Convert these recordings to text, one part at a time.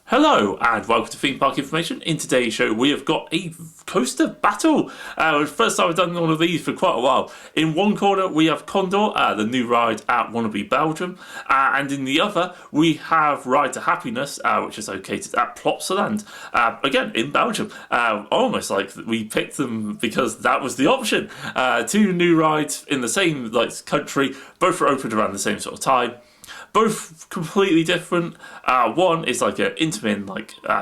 Hello and welcome to Theme Park Information. In today's show we have got a coaster battle. First time I've done one of these for quite a while. In one corner we have Condor, the new ride at Wannabe Belgium, and in the other we have Ride to Happiness, which is located at Plopsaland, again in Belgium. Almost like we picked them because that was the option. Two new rides in the same country, both were opened around the same sort of time. Both completely different. One is like an Intamin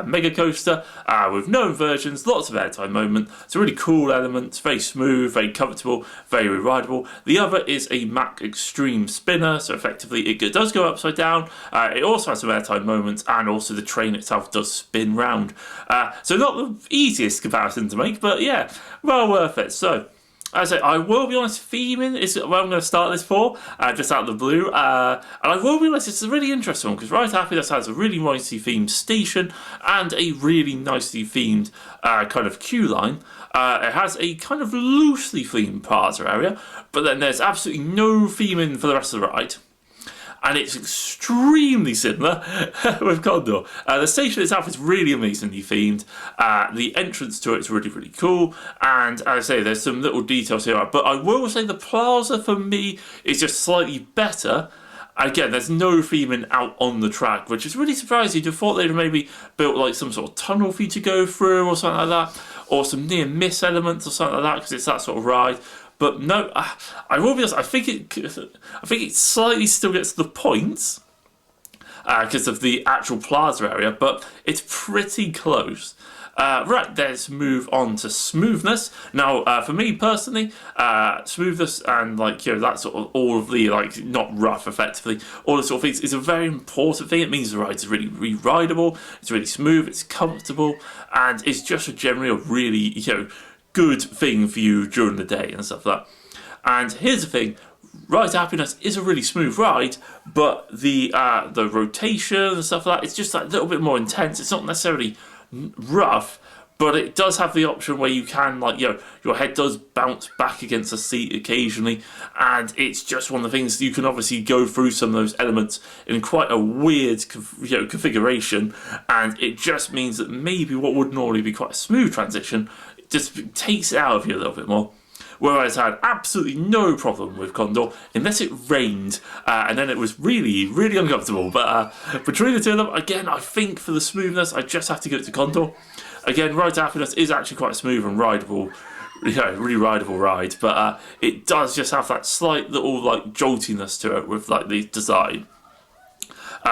mega coaster with no inversions, lots of airtime moment. It's a really cool element, very smooth, very comfortable, very rideable. The other is a Mack Extreme spinner, so effectively it does go upside down. It also has some airtime moments, and also the train itself does spin round. So not the easiest comparison to make, but yeah, well worth it. So, as I say, I will be honest, theming is what I'm going to start this for, just out of the blue. And I will be honest, it's a really interesting one, because Ride to Happiness has a really nicely themed station and a really nicely themed kind of queue line. It has a kind of loosely themed plaza area, but then there's absolutely no theming for the rest of the ride. And it's extremely similar with Condor. The station itself is really amazingly themed. The entrance to it is really, really cool. And as I say, there's some little details here. But I will say the plaza for me is just slightly better. Again, there's no theming out on the track, which is really surprising. You'd have thought they'd have maybe built like some sort of tunnel for you to go through or something like that. Or some near miss elements or something like that, because it's that sort of ride. But no, I will be honest, I think it slightly still gets the points because of the actual plaza area, but it's pretty close. Right, let's move on to Smoothness. Now, for me personally, Smoothness and that sort of all of the not rough, effectively, all the sort of things is a very important thing. It means the ride is really rideable, it's really smooth, it's comfortable, and it's just generally a really good thing for you during the day and stuff like that. And here's the thing, Ride to Happiness is a really smooth ride, but the rotation and stuff like that, it's just a little bit more intense. It's not necessarily rough, but it does have the option where you can your head does bounce back against a seat occasionally, and it's just one of the things you can obviously go through some of those elements in quite a weird configuration, and it just means that maybe what would normally be quite a smooth transition just takes it out of you a little bit more. Whereas I had absolutely no problem with Condor, unless it rained, and then it was really, really uncomfortable. But between the two of them, again, I think for the smoothness, I just have to give it to Condor. Again, Ride to Happiness is actually quite smooth and rideable, really rideable ride, but it does just have that slight little joltiness to it with the design.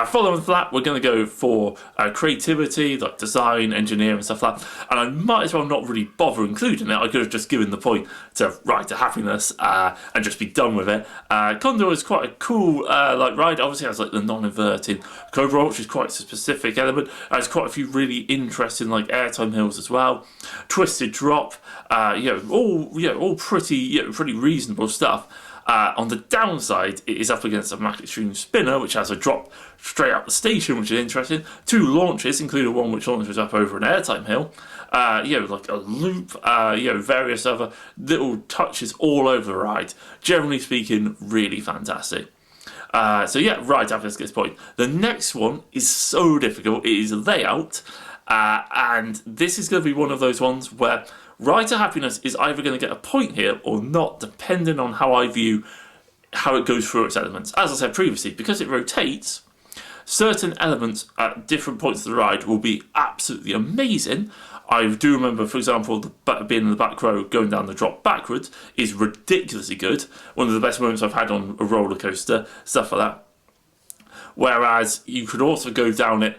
Following that, we're going to go for creativity, like design, engineering, and stuff like that. And I might as well not really bother including it. I could have just given the point to Ride to Happiness and just be done with it. Condor is quite a cool ride. Obviously, it has the non-inverting Cobra, which is quite a specific element. It has quite a few really interesting airtime hills as well. Twisted drop, all pretty reasonable stuff. On the downside, it is up against a Mack Extreme spinner, which has a drop straight out the station, which is interesting. Two launches, including one which launches up over an airtime hill. Like a loop, various other little touches all over the ride. Generally speaking, really fantastic. Ride to Happiness gets point. The next one is so difficult. It is layout, and this is going to be one of those ones where Ride to Happiness is either going to get a point here or not, depending on how I view how it goes through its elements. As I said previously, because it rotates, certain elements at different points of the ride will be absolutely amazing. I do remember, for example, being in the back row, going down the drop backwards is ridiculously good. One of the best moments I've had on a roller coaster, stuff like that. Whereas you could also go down it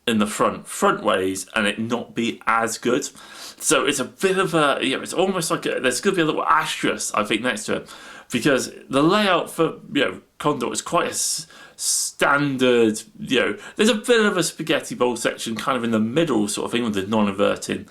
in the front ways and it not be as good. So it's a bit of a, it's almost like there's going to be a little asterisk, I think, next to it, because the layout for, Condor is quite a standard, there's a bit of a spaghetti bowl section kind of in the middle sort of thing with the non-inverting,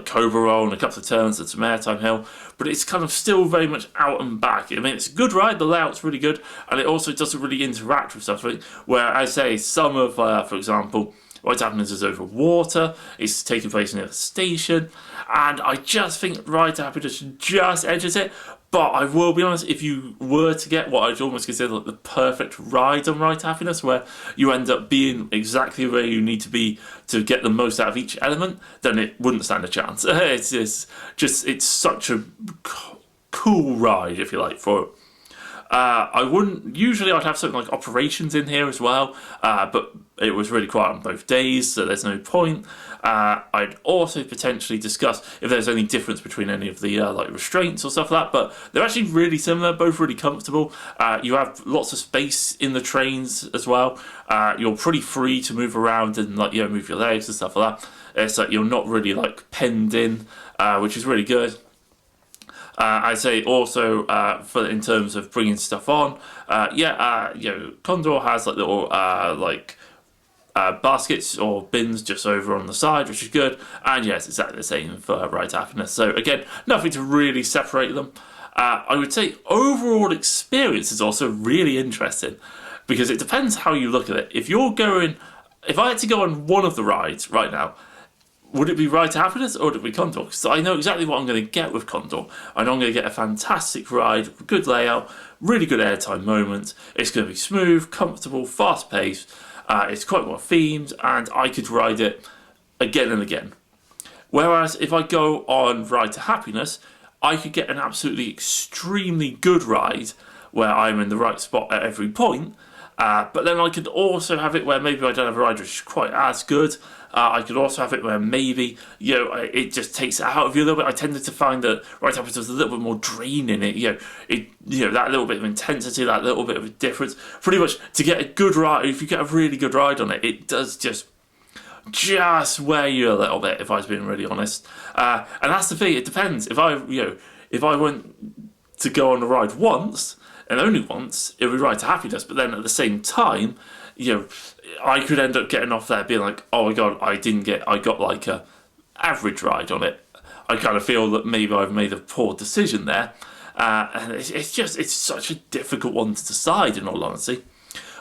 Cobra roll and a couple of turns and some airtime hill, but it's kind of still very much out and back. I mean, it's a good ride, the layout's really good, and it also doesn't really interact with stuff, where I say some of, for example, Ride to Happiness is over water. It's taking place near a station. And I just think Ride to Happiness just edges it. But I will be honest, if you were to get what I'd almost consider like the perfect ride on Ride to Happiness, where you end up being exactly where you need to be to get the most out of each element, then it wouldn't stand a chance. It's such a cool ride, if you like, for it. I'd have something like Operations in here as well, but it was really quiet on both days, so there's no point. I'd also potentially discuss if there's any difference between any of the like restraints or stuff like that, but they're actually really similar, both really comfortable. You have lots of space in the trains as well. You're pretty free to move around and like move your legs and stuff like that. It's like you're not really like penned in, which is really good. I'd say also in terms of bringing stuff on, Kondaa has like little baskets or bins just over on the side, which is good. And yes, exactly the same for Ride to Happiness. So again, nothing to really separate them. I would say overall experience is also really interesting because it depends how you look at it. If I had to go on one of the rides right now, would it be Ride to Happiness or would it be Kondaa? Because I know exactly what I'm going to get with Kondaa. I know I'm going to get a fantastic ride, good layout, really good airtime moments. It's going to be smooth, comfortable, fast-paced. It's quite well themed, and I could ride it again and again. Whereas if I go on Ride to Happiness, I could get an absolutely extremely good ride where I'm in the right spot at every point. But then I could also have it where maybe I don't have a ride which is quite as good. I could also have it where maybe it just takes it out of you a little bit. I tended to find that Ride to Happiness was a little bit more drain in it. That little bit of intensity, that little bit of a difference. Pretty much to get a good ride, if you get a really good ride on it, it does just wear you a little bit. If I was being really honest, and that's the thing. It depends. If I went to go on a ride once and only once, it would Ride to Happiness. But then at the same time, I could end up getting off there being like, oh my god, I got like a average ride on it. I kind of feel that maybe I've made a poor decision there, and it's such a difficult one to decide. In all honesty,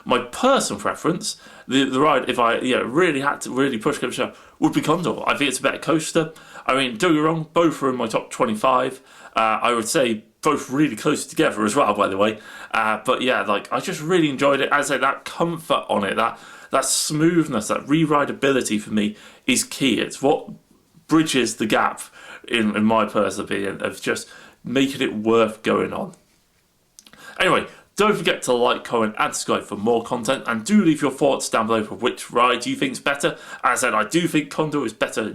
my personal preference, the ride, if I really had to really push the show, would be Kondaa. I think it's a better coaster. I mean, don't get me wrong, both are in my top 25. I would say both really close together as well, by the way. But yeah, I just really enjoyed it. As I say, that comfort on it, that smoothness, that re-rideability for me is key. It's what bridges the gap, in my personal opinion, of just making it worth going on. Anyway, don't forget to like, comment, and subscribe for more content, and do leave your thoughts down below for which ride you think is better. As I said, I do think Kondaa is better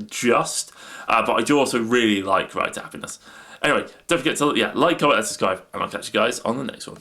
but I do also really like Ride to Happiness. Anyway, don't forget to like, comment, and subscribe, and I'll catch you guys on the next one.